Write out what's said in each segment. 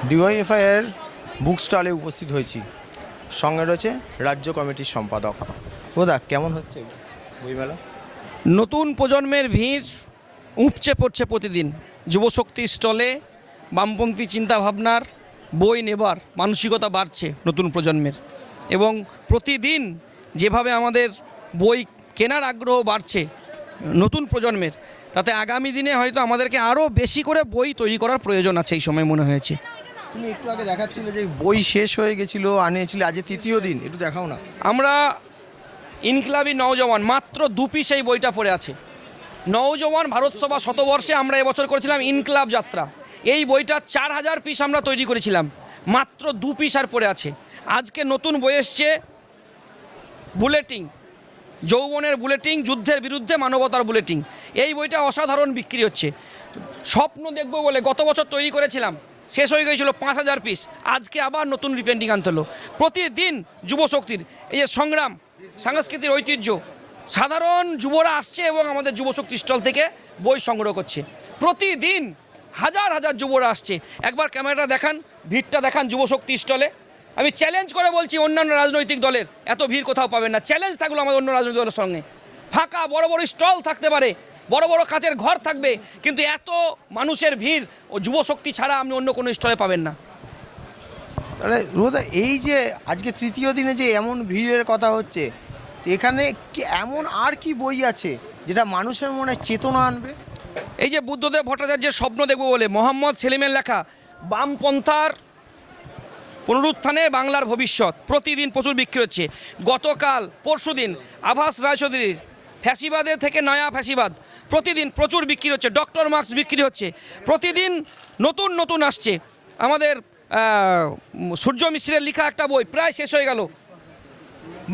DYFI এর বুক স্টলে উপস্থিত হয়েছি। সঙ্গে রয়েছে রাজ্য কমিটির সম্পাদক। ওদা, কেমন হচ্ছে বইমেলা? নতুন প্রজন্মের ভিড় উপচে পড়ছে প্রতিদিন। যুবশক্তি স্টলে বামপন্থী চিন্তাভাবনার বই নেবার মানসিকতা বাড়ছে নতুন প্রজন্মের, এবং প্রতিদিন যেভাবে আমাদের বই কেনার আগ্রহ বাড়ছে নতুন প্রজন্মের, তাতে আগামী দিনে হয়তো আমাদেরকে আরও বেশি করে বই তৈরি করার প্রয়োজন আছে এই সময় মনে হয়েছে। তুমি একটু আগে দেখাচ্ছিলে যে বই শেষ হয়ে গেছিলো, আনিয়েছিলে, আজ তৃতীয় দিন, একটু দেখাও না। আমরা ইনকলাবি নওজওয়ান মাত্র 2 পিস এই বইটা পড়ে আছে। নওজওয়ান ভারতসভা শতবর্ষে আমরা এবছর করেছিলাম ইনকলাব যাত্রা। এই বইটা 4000 পিস আমরা তৈরি করেছিলাম, মাত্র 2 পিস আর পড়ে আছে। আজকে নতুন বই এসছে বুলেটিন, যৌবনের বুলেটিন, যুদ্ধের বিরুদ্ধে মানবতার বুলেটিন। এই বইটা অসাধারণ বিক্রি হচ্ছে। স্বপ্ন দেখব বলে গত বছর তৈরি করেছিলাম, শেষ হয়ে গিয়েছিল 5000 পিস। আজকে আবার নতুন রিপ্রিন্টিং আনতে হলো। প্রতিদিন যুবশক্তির এই যে সংগ্রাম, সাংস্কৃতিক ঐতিহ্য, সাধারণ যুবরা আসছে এবং আমাদের যুবশক্তি স্টল থেকে বই সংগ্রহ করছে। প্রতিদিন হাজার হাজার যুবরা আসছে। একবার ক্যামেরাটা দেখান, ভিড়টা দেখান যুবশক্তি স্টলে। আমি চ্যালেঞ্জ করে বলছি, অন্যান্য রাজনৈতিক দলের এত ভিড় কোথাও পাবেন না। চ্যালেঞ্জ থাকলো আমাদের অন্য রাজনৈতিক দলের সঙ্গে। ফাঁকা বড় বড় স্টল থাকতে পারে, বড় বড় কাচের ঘর থাকবে, কিন্তু এত মানুষের ভিড় ও যুবশক্তি ছাড়া আপনি অন্য কোনো স্টলে পাবেন না। তাহলে রোদা, এই যে আজকে তৃতীয় দিনে যে এমন ভিড়ের কথা হচ্ছে, এখানে কি এমন আর কি বই আছে যেটা মানুষের মনে চেতনা আনবে? এই যে বুদ্ধদেব ভট্টাচার্যের স্বপ্ন দেখব বলে মোহাম্মদ সেলিমের লেখা বামপন্থার পুনরুত্থানে বাংলার ভবিষ্যৎ, প্রতিদিন প্রচুর বিক্রি হচ্ছে। গতকাল পরশুদিন আভাস রায়চৌধুরীর ফ্যাসিবাদের থেকে নয়া ফ্যাসিবাদ, প্রতিদিন প্রচুর বিক্রি হচ্ছে। ডক্টর মার্কস বিক্রি হচ্ছে, প্রতিদিন নতুন নতুন আসছে। আমাদের সূর্য মিশ্রের লেখা একটা বই প্রায় শেষ হয়ে গেল,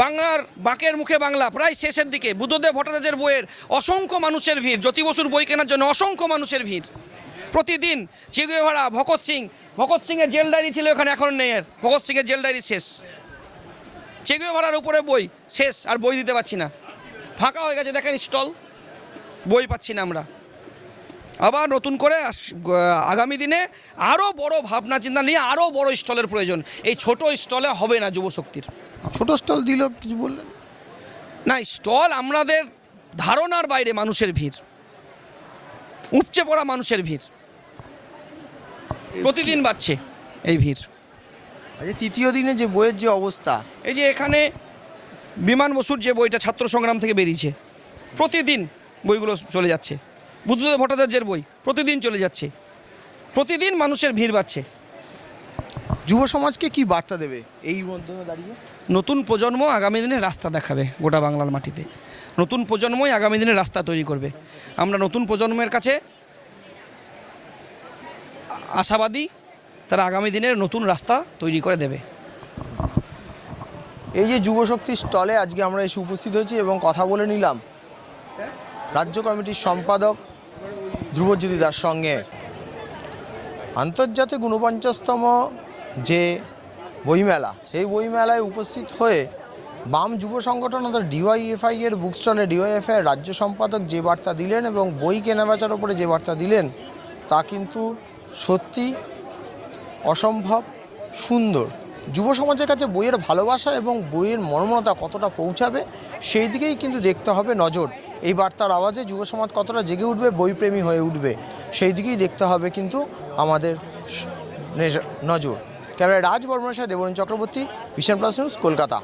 বাংলার বাঁকের মুখে বাংলা, প্রায় শেষের দিকে। বুদ্ধদেব ভট্টাচার্যের বইয়ের অসংখ্য মানুষের ভিড়, জ্যোতি বসুর বই কেনার জন্য অসংখ্য মানুষের ভিড় প্রতিদিন। চে গুয়েভারা, ভগৎ সিংয়ের জেল ডায়েরি ছিল, এখানে এখন নেই। আর ভগৎ সিংয়ের জেল ডায়েরি শেষ, চে গুয়েভারার উপরে বই শেষ, আর বই দিতে পারছি না, ফাঁকা হয়ে গেছে। দেখেন স্টল, বই পাচ্ছি না আমরা। আবার নতুন করে আগামী দিনে আরও বড় ভাবনা চিন্তা নিয়ে আরও বড় স্টলের প্রয়োজন। এই ছোট স্টলে হবে না যুবশক্তির। ছোট স্টল দিল কিছু বললেন না, স্টল আমাদের ধারণার বাইরে মানুষের ভিড়, উপচে পড়া মানুষের ভিড় প্রতিদিন বাড়ছে এই ভিড়। আচ্ছা, তৃতীয় দিনে যে বইয়ের যে অবস্থা, এই যে এখানে বিমান বসুর যে বইটা ছাত্র সংগ্রাম থেকে বেরিয়েছে, প্রতিদিন বইগুলো চলে যাচ্ছে। বুদ্ধদেব ভট্টাচার্যের বই প্রতিদিন চলে যাচ্ছে, প্রতিদিন মানুষের ভিড় বাড়ছে। যুব সমাজকে কি বার্তা দেবে এই মাধ্যমে দাঁড়িয়ে? নতুন প্রজন্ম আগামী দিনে রাস্তা দেখাবে গোটা বাংলার মাটিতে। নতুন প্রজন্মই আগামী দিনে রাস্তা তৈরি করবে। আমরা নতুন প্রজন্মের কাছে আশাবাদী, তারা আগামী দিনের নতুন রাস্তা তৈরি করে দেবে। এই যে যুবশক্তি স্টলে আজকে আমরা এসে উপস্থিত হয়েছি এবং কথা বলে নিলাম রাজ্য কমিটির সম্পাদক ধ্রুবজ্যোতি দার সঙ্গে। আন্তর্জাতিক 49তম যে বইমেলা, সেই বইমেলায় উপস্থিত হয়ে বাম যুব সংগঠন অর্থাৎ ডিওয়াইএফআই এর বুক স্টলে ডিওয়াইএফআই এর রাজ্য সম্পাদক যে বার্তা দিলেন এবং বই কেনাবেচার ওপরে যে বার্তা দিলেন, তা কিন্তু সত্যি অসম্ভব সুন্দর। যুব সমাজের কাছে বইয়ের ভালোবাসা এবং বইয়ের মর্মতা কতটা পৌঁছাবে, সেই দিকেই কিন্তু দেখতে হবে নজর। এই বার্তার আওয়াজে যুব সমাজ কতটা জেগে উঠবে, বইপ্রেমী হয়ে উঠবে, সেই দিকেই দেখতে হবে কিন্তু আমাদের নজর। ক্যামেরায় রাজ বর্মনের সাথে Debaran Chakraborty, vision plus news, Kolkata.